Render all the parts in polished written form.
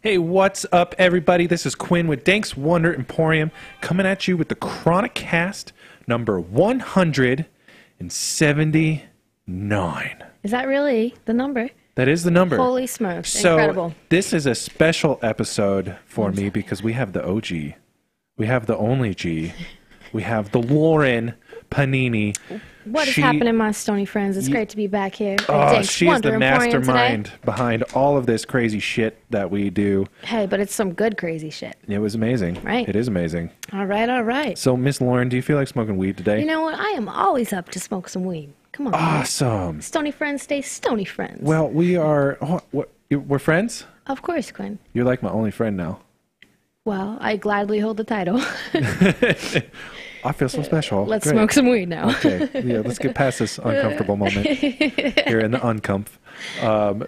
Hey, what's up, everybody? This is Quinn with Danks Wonder Emporium coming at you with the Chronicast number 179. Is that really the number? That is the number. Holy smokes. So incredible. This is a special episode for me because we have the OG. We have the only G. We have the Lauren Panini. What is happening, my Stoney friends? It's great to be back here. She is the mastermind behind all of this crazy shit that we do. Hey, but it's some good crazy shit. It was amazing. Right. It is amazing. All right, all right. So, Miss Lauren, do you feel like smoking weed today? You know what? I am always up to smoke some weed. Come on. Awesome. Stony friends stay Stony friends. Well, we are... we're friends? Of course, Quinn. You're like my only friend now. Well, I gladly hold the title. I feel so special. Let's smoke some weed now. Okay. Yeah, let's get past this uncomfortable moment here in the uncomf.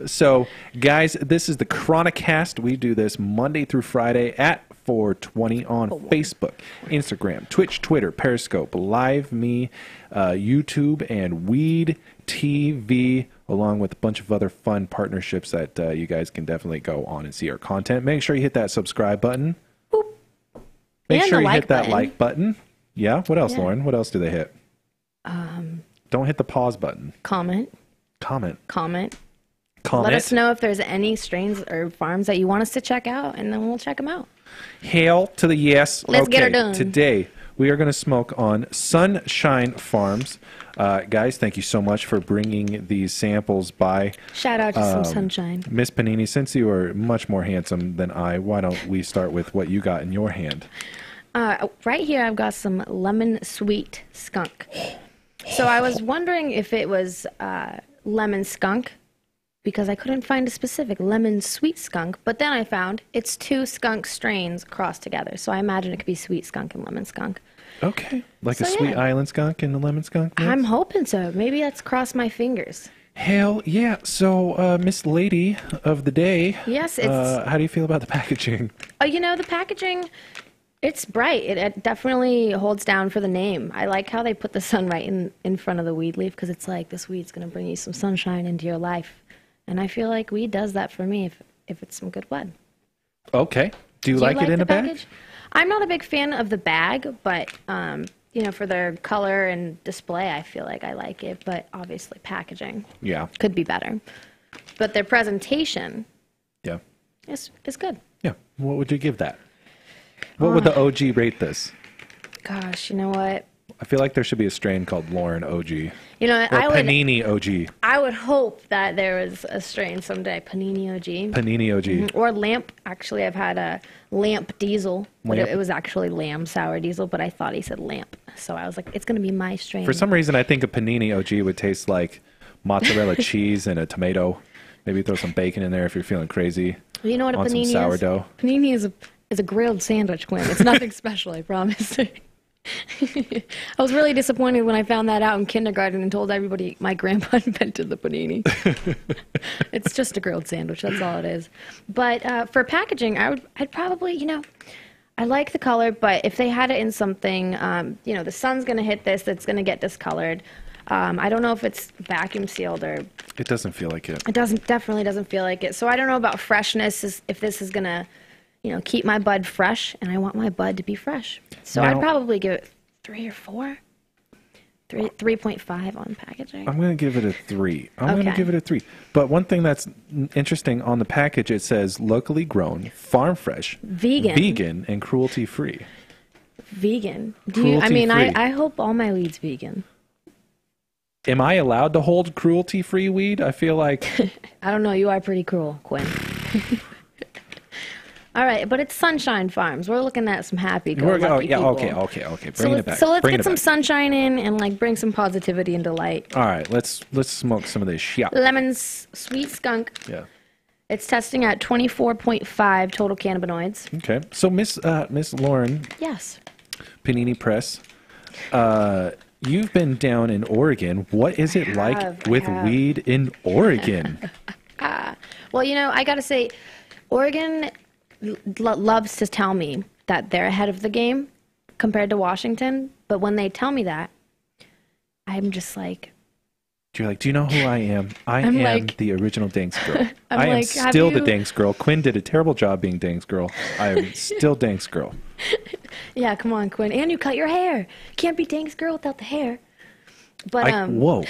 So, guys, this is the Chronicast. We do this Monday through Friday at 4:20 on Facebook, Instagram, Twitch, Twitter, Periscope, Live Me, YouTube, and Weed TV, along with a bunch of other fun partnerships that you guys can definitely go on and see our content. Make sure you hit that subscribe button. Boop. Make And sure the you like hit that button. like button. Yeah. What else, Yeah. Lauren? What else do they hit? Don't hit the pause button. Comment. Comment. Let us know if there's any strains or farms that you want us to check out, and then we'll check them out. Hail to the yes. Let's get her done. Today, we are going to smoke on Sunshine Farms. Guys, thank you so much for bringing these samples by. Shout out to some sunshine. Miss Panini, since you are much more handsome than I, why don't we start with what you got in your hand? Right here, I've got some lemon sweet skunk. So I was wondering if it was lemon skunk, because I couldn't find a specific lemon sweet skunk, but then I found it's two skunk strains crossed together. So I imagine it could be sweet skunk and lemon skunk. Okay. Like So, a sweet yeah. island skunk and a lemon skunk mix? I'm hoping so. Maybe that's crossed my fingers. Hell yeah. So, Miss Lady of the Day. Yes, it's... how do you feel about the packaging? you know, the packaging, it's bright. It definitely holds down for the name. I like how they put the sun right in front of the weed leaf, because it's like, this weed's going to bring you some sunshine into your life. And I feel like weed does that for me if it's some good bud. Okay. Do you like it in the a bag? package? I'm not a big fan of the bag, but, you know, for their color and display, I feel like I like it. But obviously packaging Yeah. could be better. But their presentation Yeah. is good. Yeah. What would you give that? What would the OG rate this? Gosh, you know what? I feel like there should be a strain called Lauren OG. You know, Or Panini OG. I would hope that there was a strain someday. Panini OG. Panini OG. Or Lamp. Actually, I've had a Lamp Diesel. But Lamp? it was actually Lamb Sour Diesel, but I thought he said Lamp. So I was like, it's going to be my strain. For some reason, I think a Panini OG would taste like mozzarella cheese and a tomato. Maybe throw some bacon in there if you're feeling crazy. You know what a on panini some sourdough. is? Panini is a grilled sandwich, Quinn. It's nothing special, I promise. I was really disappointed when I found that out in kindergarten and told everybody my grandpa invented the panini. It's just a grilled sandwich, that's all it is. But for packaging, I'd probably, you know, I like the color, but if they had it in something, you know, the sun's going to hit this, it's going to get discolored. I don't know if it's vacuum sealed or... It doesn't feel like it. It definitely doesn't feel like it. So I don't know about freshness, if this is going to, you know, keep my bud fresh, and I want my bud to be fresh. So Now- I'd probably give it 3 or 4. 3.5 on packaging. I'm going to give it a 3. I'm going to Okay. give it a 3. But one thing that's interesting on the package, it says locally grown, farm fresh, vegan, and cruelty free. Vegan. I mean, Cruelty-free. I hope all my weed's vegan. Am I allowed to hold cruelty free weed? I feel like I don't know. You are pretty cruel, Quinn. All right, but it's Sunshine Farms. We're looking at some happy-go-lucky people. Okay. Bring it back. So let's Bring get it some back. sunshine in and like bring some positivity and delight. All right, let's smoke some of this shit. Lemon's Sweet Skunk. Yeah. It's testing at 24.5 total cannabinoids. Okay. So Miss Lauren Yes. Panini Press, you've been down in Oregon. What is it like with weed in Oregon? Well, you know, I got to say, Oregon loves to tell me that they're ahead of the game compared to Washington. But when they tell me that, I'm just like, You're like, do you know who I am? I'm like, the original Danks girl. I'm I am like, still the Danks girl. Quinn did a terrible job being Danks girl. I am still Danks girl. Yeah, come on, Quinn. And you cut your hair. Can't be Danks girl without the hair. But whoa.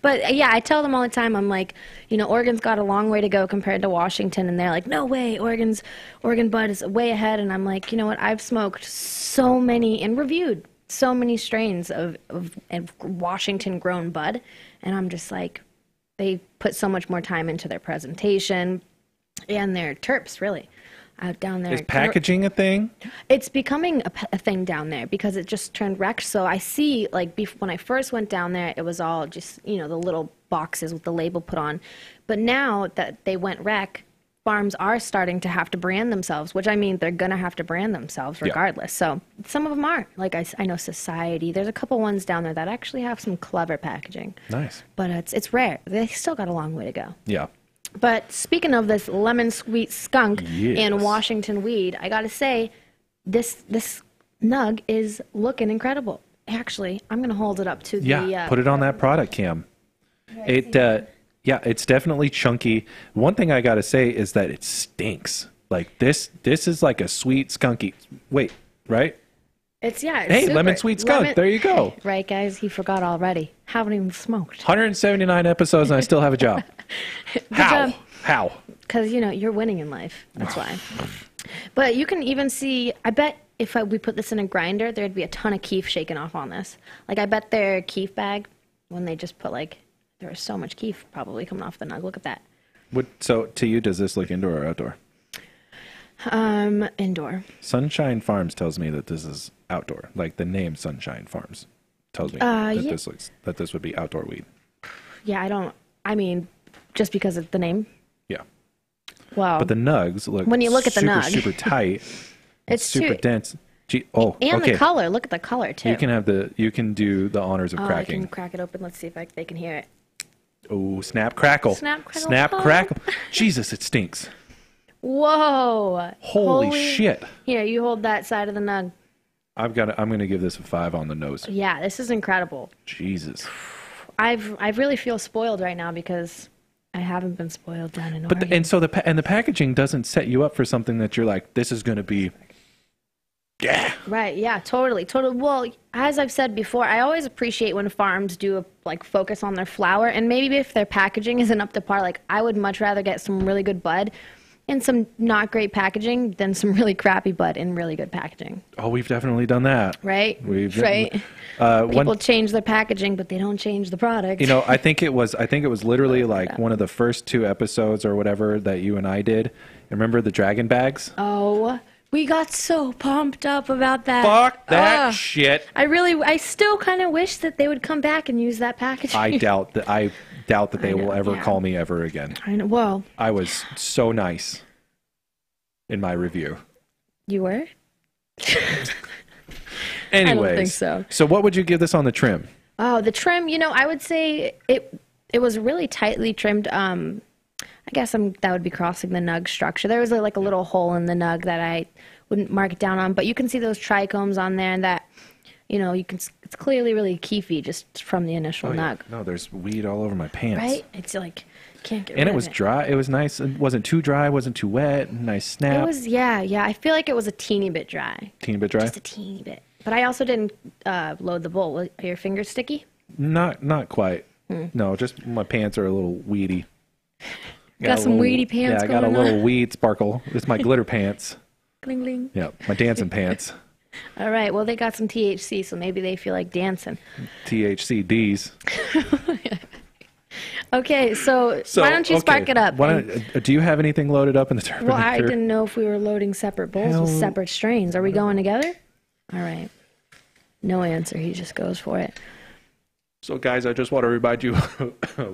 But yeah, I tell them all the time, I'm like, you know, Oregon's got a long way to go compared to Washington, and they're like, no way, Oregon bud is way ahead. And I'm like, you know what, I've smoked so many and reviewed so many strains of Washington grown bud, and I'm just like, they put so much more time into their presentation and their terps, really. Out down there. Is packaging a thing? It's becoming a thing down there because it just turned rec. So I see, like, when I first went down there, it was all just, you know, the little boxes with the label put on. But now that they went rec, farms are starting to have to brand themselves, which, I mean, they're going to have to brand themselves regardless. Yeah. So some of them are. Like, I know Society. There's a couple ones down there that actually have some clever packaging. Nice. But it's rare. They still got a long way to go. Yeah. But speaking of this lemon sweet skunk and Washington weed, I gotta say, this nug is looking incredible. Actually, I'm gonna hold it up to the put it on that product cam. It's definitely chunky. One thing I gotta say is that it stinks. Like this is like a sweet skunky. Wait, right? It's hey, super. Lemon sweet skunk. There you go. Right, guys. He forgot already. Haven't even smoked. 179 episodes and I still have a job. How? Because, you know, you're winning in life. That's why. But you can even see, I bet if we put this in a grinder, there'd be a ton of keef shaken off on this. Like, I bet their keef bag, when they just put, like, there was so much keef probably coming off the nug. Look at that. So, to you, does this look indoor or outdoor? Indoor. Sunshine Farms tells me that this is outdoor. Like, the name Sunshine Farms tells me that this would be outdoor weed. Yeah, I mean, just because of the name. Yeah. Wow. But the nugs look when you look at the nug, super and it's super dense. And okay. the color. Look at the color too. You can do the honors of cracking. I can crack it open. Let's see if they can hear it. Oh, snap crackle. Snap crackle. Snap crackle. Jesus, it stinks. Whoa. Holy shit. Here, you hold that side of the nug. I'm going to give this a 5 on the nose. Yeah, this is incredible. Jesus. I really feel spoiled right now because I haven't been spoiled down in Oregon. And so the packaging doesn't set you up for something that you're like, this is going to be, yeah. Right. Yeah. Totally. Well, as I've said before, I always appreciate when farms do focus on their flower, and maybe if their packaging isn't up to par, like I would much rather get some really good bud and some not great packaging than some really crappy bud and really good packaging. Oh, we've definitely done that. Right? People change their packaging, but they don't change the product. You know, I think it was literally like one of the first 2 episodes or whatever that you and I did. Remember the dragon bags? Oh, we got so pumped up about that. Fuck that shit. I still kind of wish that they would come back and use that packaging. I doubt that they will ever call me ever again. I know. Well, I was so nice in my review. You were? Anyways, I don't think so. So what would you give this on the trim? Oh, the trim, you know, I would say it was really tightly trimmed. I guess that would be crossing the nug structure. There was like a little hole in the nug that I wouldn't mark it down on, but you can see those trichomes on there, and that, you know, it's clearly really keefy just from the initial nug. No, there's weed all over my pants. Right? It's like, can't get rid of it. And it was dry. It was nice. It wasn't too dry. It wasn't too wet. Nice snap. It was, yeah. I feel like it was a teeny bit dry. Teeny bit dry? Just a teeny bit. But I also didn't load the bowl. Are your fingers sticky? Not quite. No, just my pants are a little weedy. Got some weedy pants going on? Yeah, I got a little weed sparkle. It's my glitter pants. Gling, gling. Yeah, my dancing pants. All right, well, they got some THC, so maybe they feel like dancing. THCDs. Okay, so why don't you spark it up? Do you have anything loaded up in the turbo? Well, I didn't know if we were loading separate bowls with separate strains. Are we going together? All right. No answer. He just goes for it. So, guys, I just want to remind you,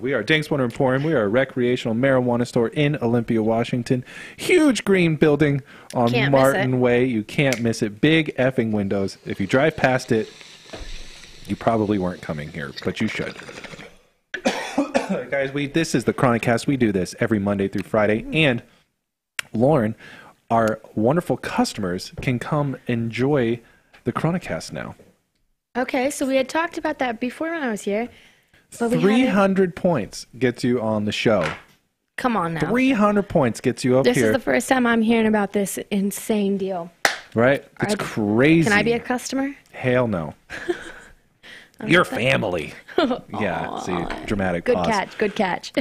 we are Danks Emporium. We are a recreational marijuana store in Olympia, Washington. Huge green building on Martin Way. You can't miss it. Big effing windows. If you drive past it, you probably weren't coming here, but you should. Guys, this is the Chronicast. We do this every Monday through Friday. And Lauren, our wonderful customers can come enjoy the Chronicast now. Okay, so we had talked about that before when I was here. But 300 points gets you on the show. Come on now. 300 points gets you up This here. is the first time I'm hearing about this insane deal. Right? It's crazy. Can I be a customer? Hell no. Your family. Yeah, see, dramatic pause. Good catch.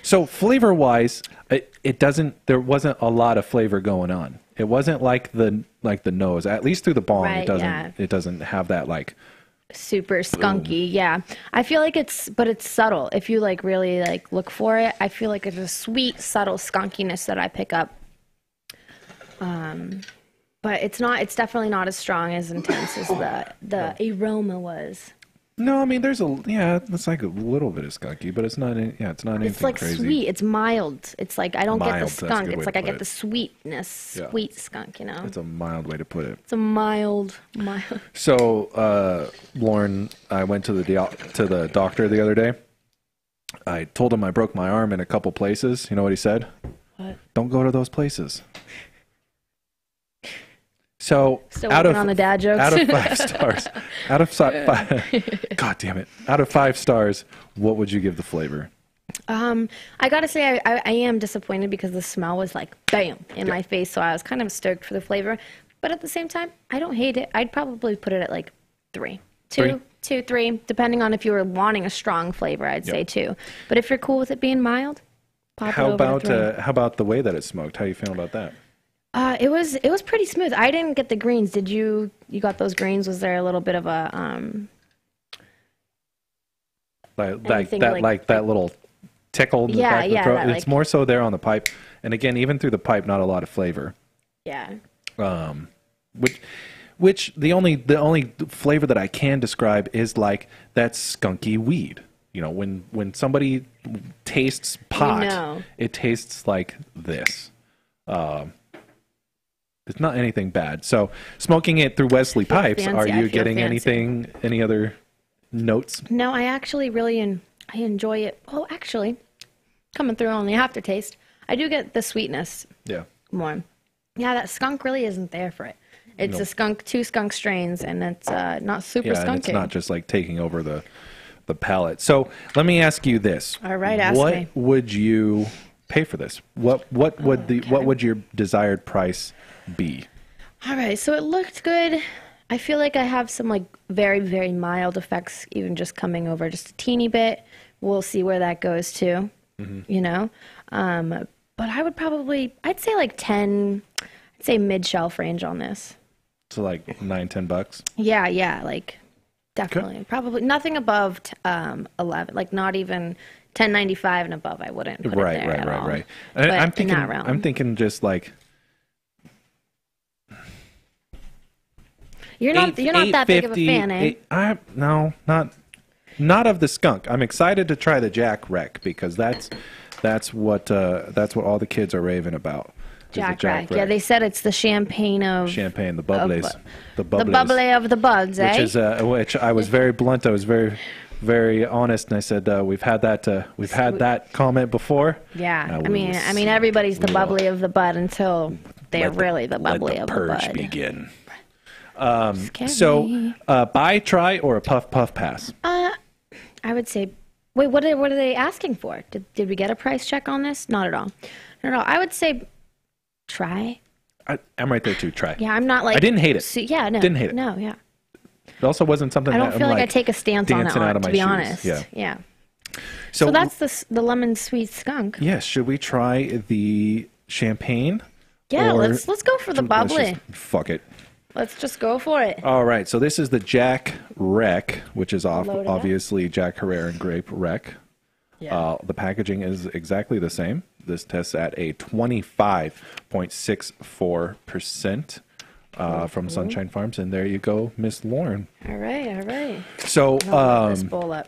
So flavor-wise, there wasn't a lot of flavor going on. It wasn't like the nose. At least through the bong, Right, it doesn't have that like super skunky. Yeah, I feel like it's subtle. If you like really like look for it, I feel like it's a sweet, subtle skunkiness that I pick up. But it's definitely not as strong, as intense as the aroma was. No, I mean it's like a little bit of skunky, but it's not. It's not anything It's like crazy. Sweet. It's mild. It's like I don't get the Mild, that's a skunk. good It's way like to I put get it. the sweetness, sweet skunk. You know. It's a mild way to put it. It's a mild. So, Lauren, I went to the doctor the other day. I told him I broke my arm in a couple places. You know what he said? What? Don't go to those places. So, Still working on the dad jokes. Out of 5 stars, God damn it! Out of 5 stars, what would you give the flavor? I gotta say, I am disappointed because the smell was like bam in my face, so I was kind of stoked for the flavor. But at the same time, I don't hate it. I'd probably put it at like 3, 2, 3, depending on if you were wanting a strong flavor. I'd say 2. But if you're cool with it being mild, pop it over to 3. How about the way that it's smoked? How you feeling about that? It was pretty smooth. I didn't get the greens. Did you? You got those greens? Was there a little bit of a like that little tickle in the back of the throat? It's more so there on the pipe, and again, even through the pipe, not a lot of flavor. Yeah. Which the only flavor that I can describe is like that skunky weed. You know, when somebody tastes pot, it tastes like this. It's not anything bad. So smoking it through Wesley pipes, are you getting any other notes? No, I actually really I enjoy it. Oh, actually, coming through on the aftertaste, I do get the sweetness. Yeah. More. Yeah, that skunk really isn't there for it. It's a skunk, 2 skunk strains, and it's not super skunky. And it's not just like taking over the palate. So let me ask you this. All right, ask me. What would you pay for this? What would your desired price be? All right, so it looked good. I feel like I have some like very, very mild effects, even just coming over just a teeny bit. We'll see where that goes to, you know. But I would I'd say like 10. I'd say mid-shelf range on this. So like $9-10. Yeah, like definitely. Okay. Probably nothing above 11. Like not even $10.95 and above. I wouldn't put it there at all. Right. I'm thinking just like you're not that big of a fan, eh? No, not of the skunk. I'm excited to try the Jack Wreck because that's what all the kids are raving about. Jack Wreck. Yeah, they said it's the champagne, the bubblies, the bubbly of the buds, Which I was very blunt. I was very, very honest, and I said we've had that comment before. Yeah, I mean everybody's the bubbly of the bud until they're really the bubbly of the bud. Let the purge begin. So, buy, try, or a puff pass? I would say, wait, what are they asking for? Did we get a price check on this? Not at all. I would say try. I'm right there too. Try. Yeah, I'm not like. I didn't hate it. Didn't hate it. No, yeah. It also wasn't something I don't that feel I'm like I take a stance on it, to be honest. Yeah. So that's the lemon sweet skunk. Yes. Should we try the champagne? Yeah, let's go for the bubbly. Fuck it. Let's just go for it. All right. So this is the Jack Wreck, which is obviously Jack Herrera and Grape Wreck. Yeah. The packaging is exactly the same. This tests at a 25.64% from Sunshine Farms, and there you go, Miss Lauren. All right. So this bowl up.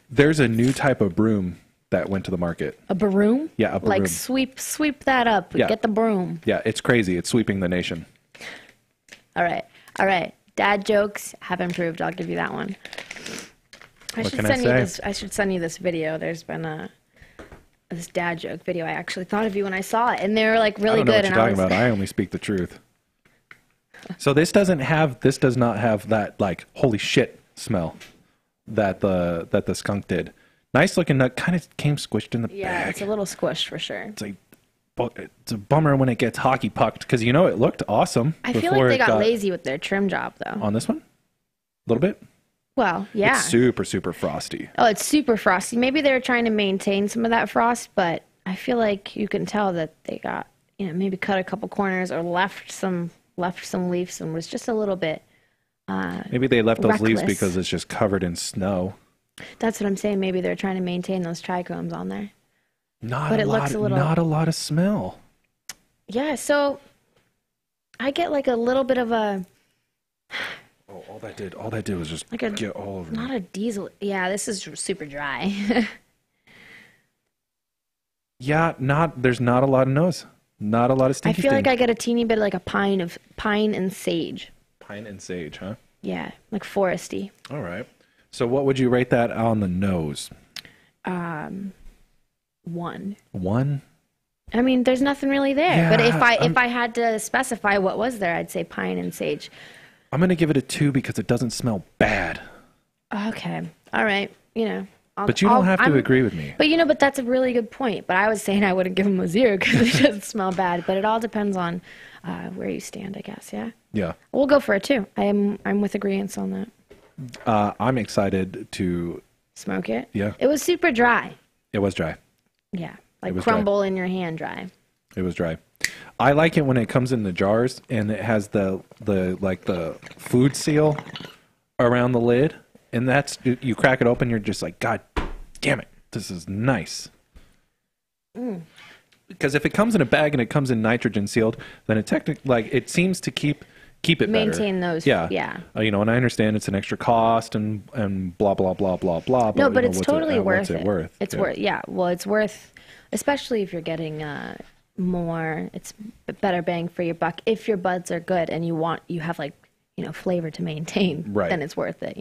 There's a new type of broom that went to the market. A broom? Yeah, a broom. Like sweep that up. Yeah. Get the broom. Yeah, it's crazy. It's sweeping the nation. All right. Dad jokes have improved. I'll give you that one. I should send you this video. There's been this dad joke video. I actually thought of you when I saw it, and they were like really good. I don't know what you're talking about. I only speak the truth. So this does not have that like holy shit smell. that the skunk did. Nice looking nut, kind of came squished in the Yeah, bag. it's a little squished for sure. It's like, it's a bummer when it gets hockey pucked because it looked awesome. I feel like they got lazy with their trim job though. On this one, a little bit. Well, yeah. It's super, super frosty. Oh, it's super frosty. Maybe they were trying to maintain some of that frost, but I feel like you can tell that they got, maybe cut a couple corners or left some leaves and was just a little bit maybe they left those leaves reckless. because it's just covered in snow. That's what I'm saying. Maybe they're trying to maintain those trichomes on there. Not a lot of smell. Yeah, so I get like a little bit of a... Oh, all that did was just like get all over me. Not a diesel. Yeah, this is super dry. Yeah, there's not a lot of nose. Not a lot of stinky I feel sting. like I get a teeny bit of like a pine and sage. Pine and sage, huh? Yeah, like foresty. All right. So what would you rate that on the nose? 1. 1? I mean, there's nothing really there. Yeah, but if I had to specify what was there, I'd say pine and sage. I'm going to give it a 2 because it doesn't smell bad. Okay. All right. But you don't have to agree with me. But that's a really good point. But I was saying I wouldn't give them a 0 because it doesn't smell bad. But it all depends on where you stand, I guess. Yeah. Yeah. We'll go for a 2. I'm with agreeance on that. I'm excited to Smoke it. Yeah. It was super dry. It was dry. Yeah. Like crumble in your hand dry. It was dry. I like it when it comes in the jars and it has the food seal around the lid, and you crack it open, you're just like, God damn it, this is nice. Because if it comes in a bag and it comes in nitrogen sealed, then it seems to keep it better. Maintain those. Yeah. And I understand it's an extra cost and blah blah blah blah blah. No, but it's totally worth it. Worth? It's worth. Yeah. Well, it's worth, especially if you're getting more. It's better bang for your buck if your buds are good and you have flavor to maintain. Right. Then it's worth it.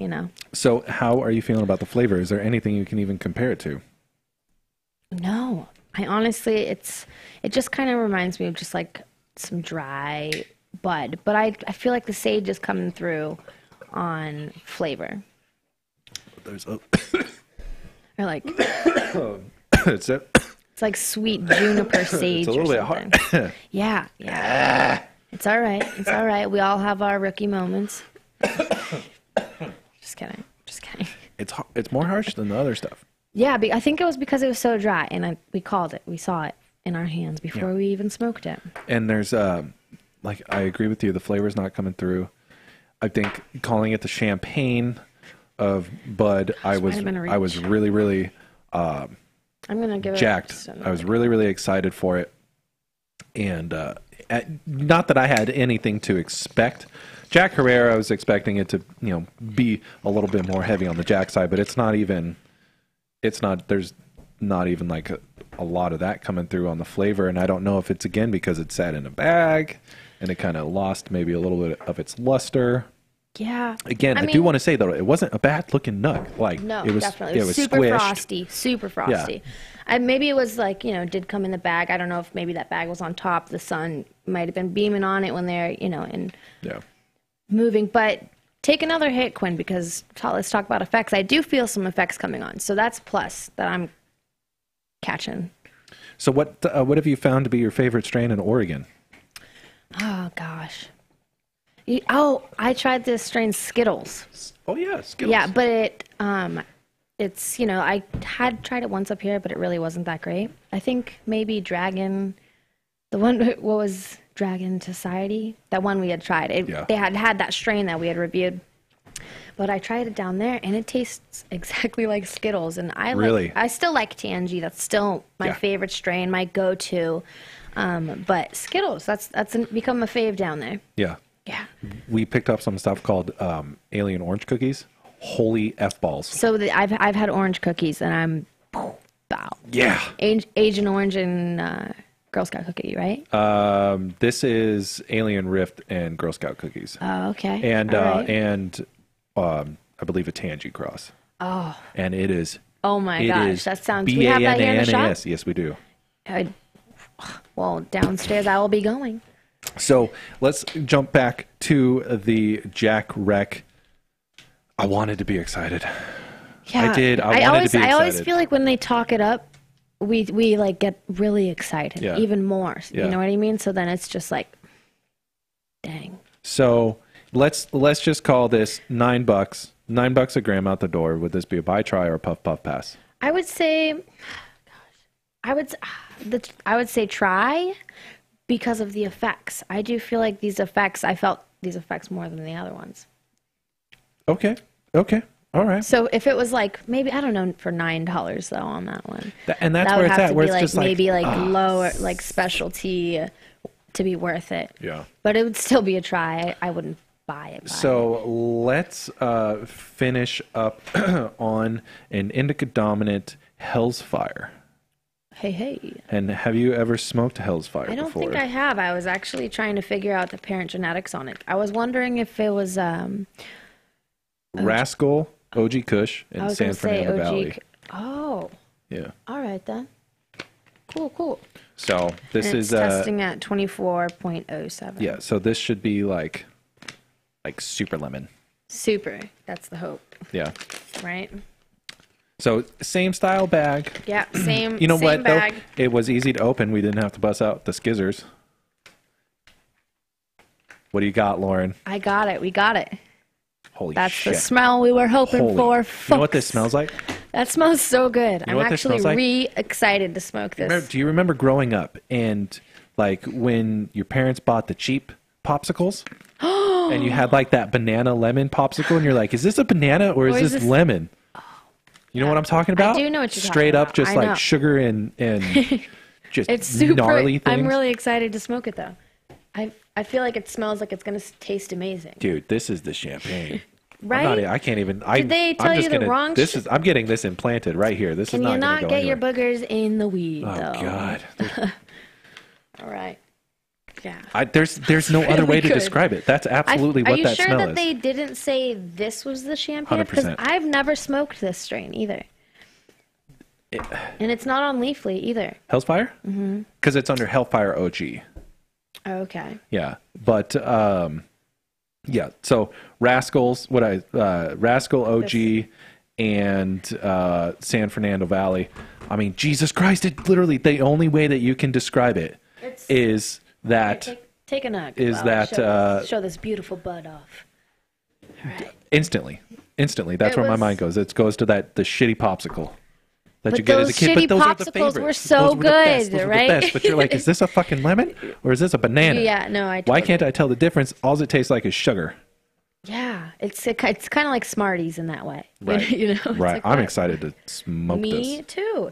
So how are you feeling about the flavor? Is there anything you can even compare it to? No, I honestly, it just kind of reminds me of just like some dry bud, but I feel like the sage is coming through on flavor. There's a Or like it's like sweet juniper sage. It's a little or bit something. hard. Yeah. It's all right. It's all right. We all have our rookie moments. Just kidding. It's more harsh than the other stuff. Yeah, I think it was because it was so dry, and we called it. We saw it in our hands before we even smoked it. And there's I agree with you. The flavor's not coming through. I think calling it the champagne of bud, I was really, really I'm gonna give jacked. I was really, really excited for it, and not that I had anything to expect. Jack Herrera, I was expecting it to be a little bit more heavy on the Jack side, but it's not even. There's not even like a lot of that coming through on the flavor, and I don't know if it's again because it sat in a bag and it kind of lost maybe a little bit of its luster. Yeah. Again, I do want to say though, it wasn't a bad looking nut. No, it was definitely. It was super squished. super frosty. Yeah. Maybe it was like, did come in the bag. I don't know if maybe that bag was on top. The sun might have been beaming on it when they're, moving. But take another hit, Quinn, because let's talk about effects. I do feel some effects coming on. So that's plus that I'm catching. So what have you found to be your favorite strain in Oregon? Oh, gosh. I tried this strain Skittles. Oh, yeah, Skittles. Yeah, but it's, I had tried it once up here, but it really wasn't that great. I think maybe Dragon, what was Dragon Society? That one we had tried. They had that strain that we had reviewed. But I tried it down there, and it tastes exactly like Skittles. And I still like Tangy. That's still my favorite strain, my go-to. But Skittles, that's become a fave down there. Yeah. Yeah. We picked up some stuff called Alien Orange Cookies. Holy F-balls. So I've had orange cookies, and I'm wow. Yeah. Agent Orange and Girl Scout cookie, right? This is Alien Rift and Girl Scout cookies. Oh, okay. And right. I believe a Tangy cross. Oh. And it is. Oh my gosh, that sounds. We have that here in the shop. Yes, we do. Well, downstairs I will be going. So let's jump back to the Jack Rec. I wanted to be excited. Yeah, I did. I wanted to be excited. I always feel like when they talk it up, we like get really excited, even more. Yeah. You know what I mean? So then it's just like, dang. So let's just call this $9. $9 a gram out the door. Would this be a buy, try, or a puff pass? I would say, I would say try because of the effects. I do feel like I felt these effects more than the other ones. Okay. All right. So if it was like maybe, I don't know, for $9 though on that one, And that's that where would it's have at. to Where be it's like just maybe like lower, like specialty to be worth it. Yeah. But it would still be a try. I wouldn't buy it. So let's finish up on an indica dominant Hell's Fire. Hey. And have you ever smoked Hell's Fire before? I don't think I have. I was actually trying to figure out the parent genetics on it. I was wondering if it was Rascal, OG Kush, and San Fernando Valley. Oh. Yeah. All right then. Cool. So this and is testing at 24.07. Yeah. So this should be like super lemon. Super. That's the hope. Yeah. Right. So same style bag. Yeah. Same. You know same what bag. though? It was easy to open. We didn't have to bust out the skizzers. What do you got, Lauren? I got it. We got it. Holy That's shit. the smell we were hoping for. You know what this smells like? That smells so good. You know I'm what this actually smells like? excited to smoke this. Do you remember growing up and like when your parents bought the cheap popsicles and you had like that banana lemon popsicle and you're like, is this a banana or is this lemon? You know what I'm talking about? I do know what you're Straight talking up about. just I like know. sugar and just It's super. gnarly things. I'm really excited to smoke it though. I feel like it smells like it's going to taste amazing. Dude, this is the champagne. Right? I can't even. Did they tell you the wrong shit? I'm getting this implanted right here. This Can is not you going to not go get anywhere. your boogers in the weed Oh though? God. All right. Yeah. There's no other way to good. describe it. That's absolutely what that Are you sure smell that is. they didn't say this was the champagne? Because 100%. I've never smoked this strain either. And it's not on Leafly either. Hell's Fire? Mm-hmm. Because it's under Hellfire OG. Okay. Yeah, but yeah. So Rascals, Rascal OG and San Fernando Valley. I mean, Jesus Christ! It literally the only way that you can describe it is that take a nug. is that show this beautiful bud off. All right. instantly. That's where my mind goes. It goes to the shitty popsicle that But you get as a those kid. shitty But those are the popsicles favorites. were so Those were the best. good, Those were right? the best. But you're like, is this a fucking lemon or is this a banana? Yeah, no, I. Why Totally. can't I tell the difference? All it tastes like is sugar. Yeah, it's kind of like Smarties in that way. Right. You know. It's Right. like I'm that. excited to smoke this. Me too.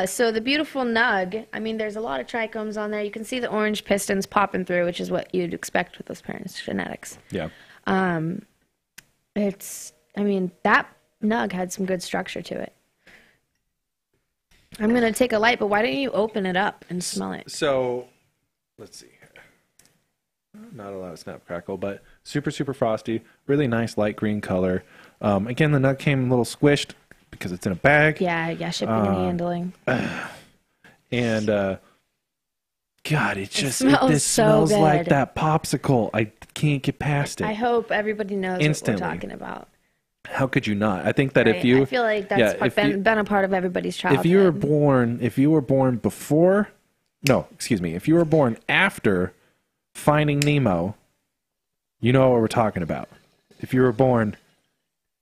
So the beautiful nug. I mean, there's a lot of trichomes on there. You can see the orange pistons popping through, which is what you'd expect with those parents' genetics. Yeah. I mean, that nug had some good structure to it. I'm gonna take a light, but why don't you open it up and smell it? So, let's see here. Not a lot of snap crackle, but super frosty. Really nice light green color. Again, the nug came a little squished because it's in a bag. Yeah, shipping and handling. And God, it just smells this so smells like good. that popsicle. I can't get past it. I hope everybody knows Instantly. what we're talking about. How could you not? I think that Right? if you, I feel like that's been a part of everybody's childhood. if you were born before, no, excuse me, if you were born after Finding Nemo, you know what we're talking about. If you were born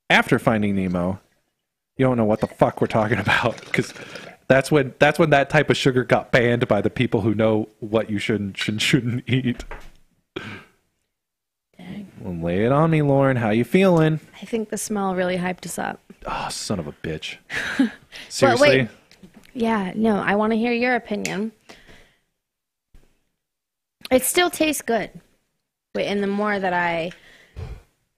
after Finding Nemo, you don't know what the fuck we're talking about because that's when that type of sugar got banned by the people who know what you shouldn't eat. Dang. Well, lay it on me, Lauren. How you feeling? I think the smell really hyped us up. Oh, son of a bitch. Seriously? But wait. Yeah, no, I want to hear your opinion. It still tastes good. Wait, and the more that I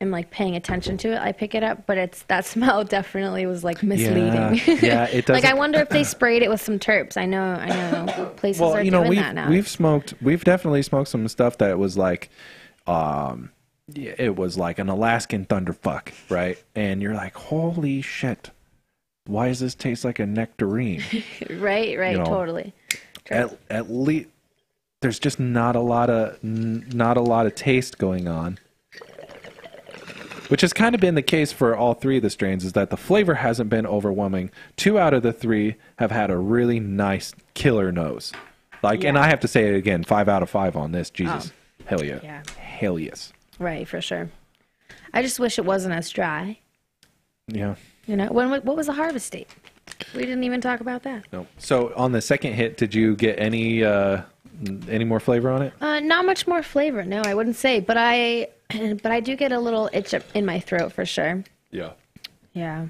am like paying attention to it, I pick it up, but that smell definitely was like misleading. Yeah, it does. Like I wonder if they sprayed it with some terps. I know places are doing that now. We've definitely smoked some stuff that was like it was like an Alaskan thunderfuck, right? And you're like, holy shit, why does this taste like a nectarine? right, You know, totally. At least there's just not a lot of taste going on. which has kind of been the case for all three of the strains, is that the flavor hasn't been overwhelming. 2 out of the 3 have had a really nice killer nose. Like, and I have to say it again, 5 out of 5 on this. Jesus. Hell yeah. Yeah. Hell yes. Right, for sure. I just wish it wasn't as dry. Yeah. You know, what was the harvest date? We didn't even talk about that. No. So on the second hit, did you get any more flavor on it? Not much more flavor, no, I wouldn't say. But I do get a little itch in my throat for sure. Yeah. Yeah.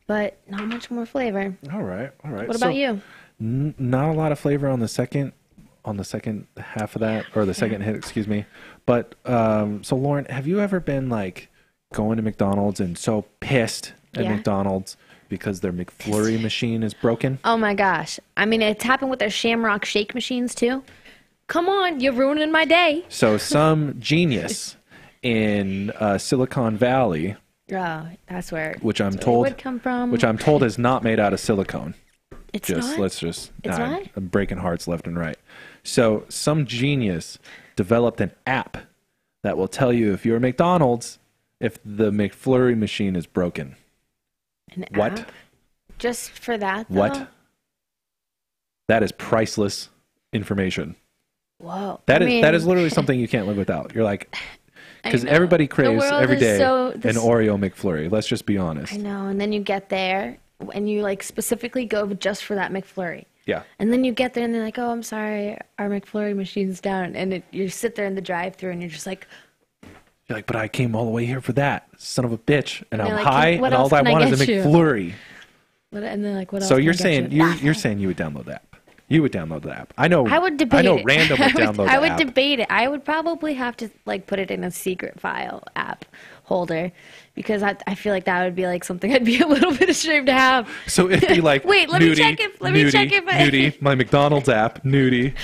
But not much more flavor. All right. What about you? Not a lot of flavor on the second half of that, or the second hit, excuse me. But so Lauren, have you ever been like going to McDonald's and so pissed at McDonald's because their McFlurry machine is broken? Oh my gosh. I mean, it's happened with their Shamrock Shake machines too. Come on, you're ruining my day. So some genius in Silicon Valley, that's where which I'm it told would come from. which I'm told is not made out of silicone. It's not? It's not? I'm breaking hearts left and right. So some genius developed an app that will tell you if you're McDonald's if the McFlurry machine is broken. An What? app? Just for that, though? What? That is priceless information. Whoa. That is literally something you can't live without. You're like, because everybody craves every day an Oreo McFlurry. Let's just be honest. I know. And then you get there and you like specifically go just for that McFlurry. Yeah. And then you get there and they're like, oh, I'm sorry, our McFlurry machine's down. And you sit there in the drive-thru and you're just like, you're like, but I came all the way here for that, son of a bitch, and I'm like, high, and all I want is a McFlurry. And they're like, what else? So you're saying you're saying you would download the app? You would download the app? I know. I would debate. I know. It. Random would download the app. I would debate it. I would probably have to like put it in a secret file app holder because I feel like that would be like something I'd be a little bit ashamed to have. So it'd be like, wait, let me check if Nudie, my McDonald's app, Nudie.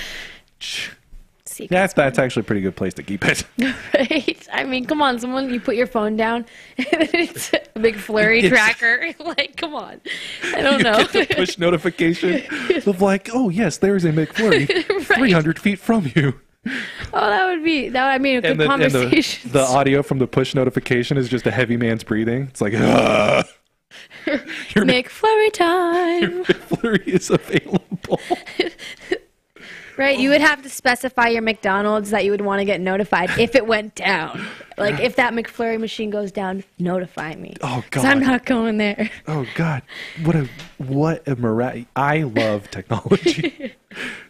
That's actually a pretty good place to keep it. Right? I mean, come on, you put your phone down and it's a McFlurry tracker. Like, come on. I don't know. Get the push notification of like, oh yes, there's a McFlurry Right. 300 feet from you. Oh, that would be a good conversation. The audio from the push notification is just a heavy man's breathing. It's like, your McFlurry time. Your McFlurry is available. Right, you would have to specify your McDonald's that you would want to get notified if it went down. Like, if that McFlurry machine goes down, notify me. Oh, God. Because I'm not going there. Oh, God. What a I love technology.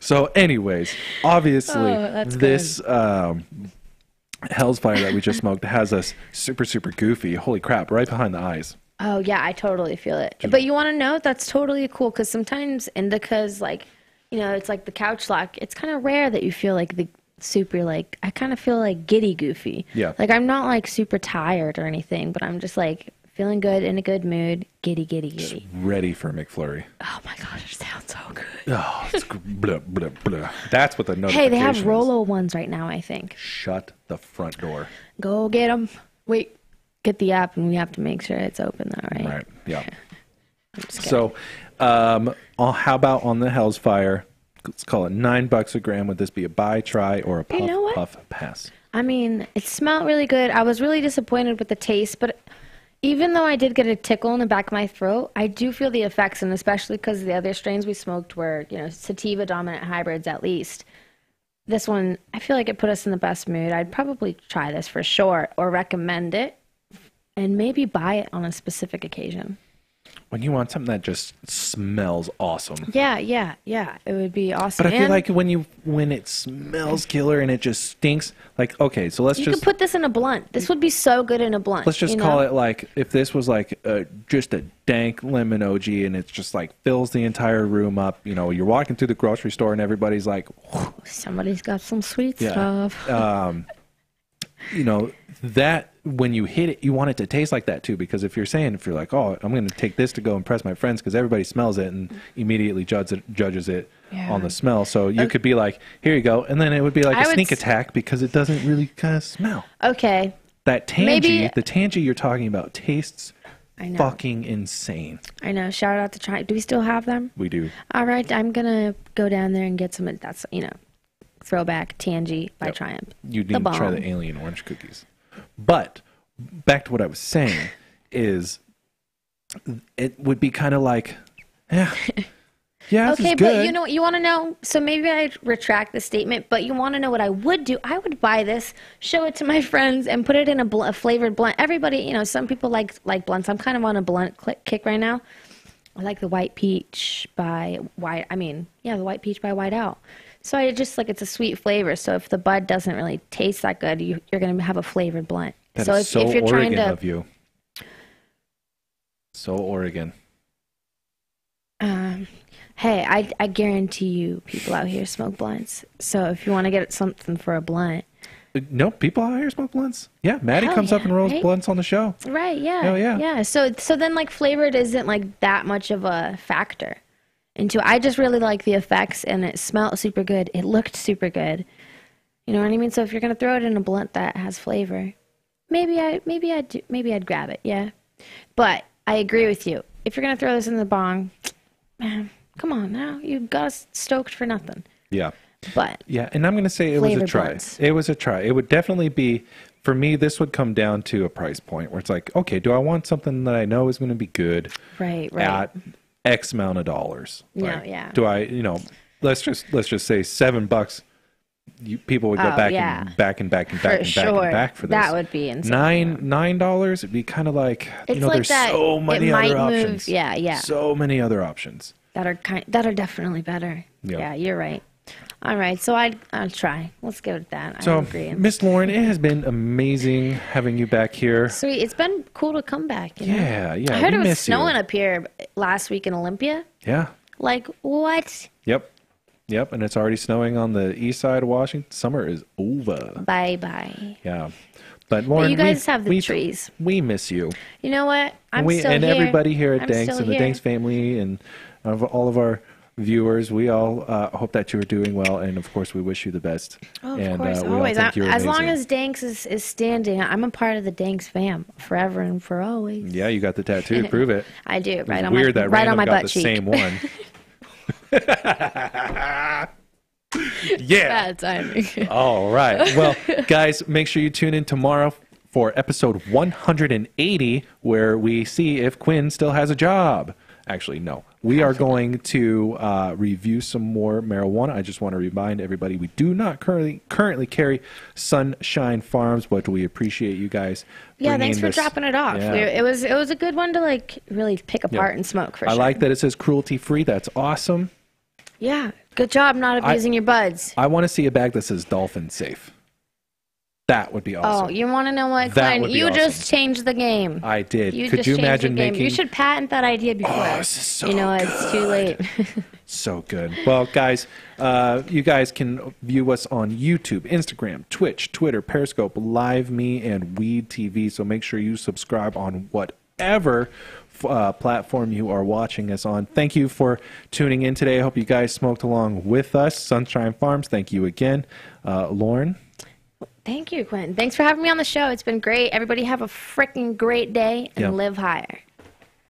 So, anyways, obviously, this Hell's Fire that we just smoked has us super, super goofy. Holy crap, right behind the eyes. Oh, yeah, I totally feel it. But you want to know, that's totally cool, because sometimes indicas, like, you know, it's like the couch lock. It's kind of rare that you feel like the super, like, I kind of feel like giddy goofy. Yeah. Like, I'm not like super tired or anything, but I'm just like feeling good, in a good mood, giddy. Just ready for McFlurry. Oh my gosh, it sounds so good. Oh, it's blah, blah, blah. That's what the notification Hey, they have is. Rolo ones right now, I think. Shut the front door. Go get them. Wait, get the app, and we have to make sure it's open though, right? Right, yeah. So, how about on the Hell's Fire? Let's call it $9 a gram. Would this be a buy, try, or a puff, pass? I mean, it smelled really good. I was really disappointed with the taste, but even though I did get a tickle in the back of my throat, I do feel the effects, and especially because the other strains we smoked were, you know, sativa dominant hybrids at least. This one, I feel like it put us in the best mood. I'd probably try this for sure, or recommend it, and maybe buy it on a specific occasion. When you want something that just smells awesome. Yeah. It would be awesome. But I feel like when it smells killer and it just stinks, like, okay, so you could put this in a blunt. This would be so good in a blunt. Let's just call it like, if this was like just a dank lemon OG and it's just like fills the entire room up, you know, you're walking through the grocery store and everybody's like, whew. Somebody's got some sweet stuff. You know, that when you hit it, you want it to taste like that too. Because if you're like, oh, I'm going to take this to go impress my friends because everybody smells it and immediately judges it on the smell. So you could be like, here you go. And then it would be like a sneak attack because it doesn't really kind of smell. Okay. That tangy, the tangy you're talking about tastes fucking insane. I know. Shout out to Triumph. Do we still have them? We do. All right. I'm going to go down there and get some. That's, you know, throwback Tangy by Triumph. You need to try the alien orange cookies. But back to what I was saying is it would be kind of like, yeah, this Okay, is good. but you know what you want to know? So maybe I retract the statement, but you want to know what I would do? I would buy this, show it to my friends, and put it in a flavored blunt. Everybody, you know, some people like blunts. I'm kind of on a blunt kick right now. I like the White Peach by the White Peach by White Owl. So I just like, it's a sweet flavor. So if the bud doesn't really taste that good, you're going to have a flavored blunt. That so is so if you're Oregon trying to, of you. So Oregon. Hey, I guarantee you people out here smoke blunts. So if you want to get something for a blunt. No, people out here smoke blunts. Yeah, Maddie Hell comes up and rolls right? blunts on the show. Right, yeah. Hell yeah. Yeah, so then like flavored isn't like that much of a factor. I just really like the effects, and it smelled super good. It looked super good. You know what I mean? So if you're going to throw it in a blunt that has flavor, maybe I'd grab it, yeah. But I agree with you. If you're going to throw this in the bong, man, come on now. You got us stoked for nothing. Yeah. But yeah, and I'm going to say it was a try. blunts. It was a try. It would definitely be, for me, this would come down to a price point where it's like, okay, do I want something that I know is going to be good right. at X amount of dollars? Yeah, Like, yeah. do I, let's just say $7. People would go back and back and back and back and back and back for this. That would be insane. $9, it'd be kind of like, It's like there's that. so many it might other move, options. Yeah. So many other options. That are definitely better. Yeah. Yeah, you're right. All right, so I'll try. Let's go with that. So, I agree. Miss Lauren, it has been amazing having you back here. Sweet. It's been cool to come back. You know? Yeah. I heard we it was miss snowing you. up here last week in Olympia. Yeah. Like, what? Yep, and it's already snowing on the east side of Washington. Summer is over. Bye-bye. Yeah. But Lauren, you guys have the trees. We miss you. You know what? I'm still and here. everybody here at I'm Danks still and the here. Danks family and of all of our viewers, we all hope that you are doing well, and of course we wish you the best. Oh, of and course, we all always. think you're As long amazing. as Danks is standing, I'm a part of the Danks fam forever and for always. Yeah, you got the tattoo to prove it. I do. Right It's on weird my that right on Random my got butt the cheek. same one. Yeah. Bad timing. All right. Well, guys, make sure you tune in tomorrow for episode 180, where we see if Quinn still has a job. Actually, no. We are going to review some more marijuana. I just want to remind everybody we do not currently carry Sunshine Farms, but we appreciate you guys. Yeah, thanks for dropping it off. Yeah. It was a good one to like really pick apart and smoke for sure. I like that it says cruelty free. That's awesome. Yeah, good job not abusing your buds. I want to see a bag that says dolphin safe. That would be awesome. Oh, you want to know what, That Quinn? would be You awesome. just changed the game. I did. Could you just change imagine the game. making? You should patent that idea before. Oh, this is so It's too late. So good. Well, guys, you guys can view us on YouTube, Instagram, Twitch, Twitter, Periscope, Live Me, and Weed TV. So make sure you subscribe on whatever platform you are watching us on. Thank you for tuning in today. I hope you guys smoked along with us. Sunshine Farms, thank you again. Lauren? Thank you, Quinn. Thanks for having me on the show. It's been great. Everybody have a freaking great day and live higher.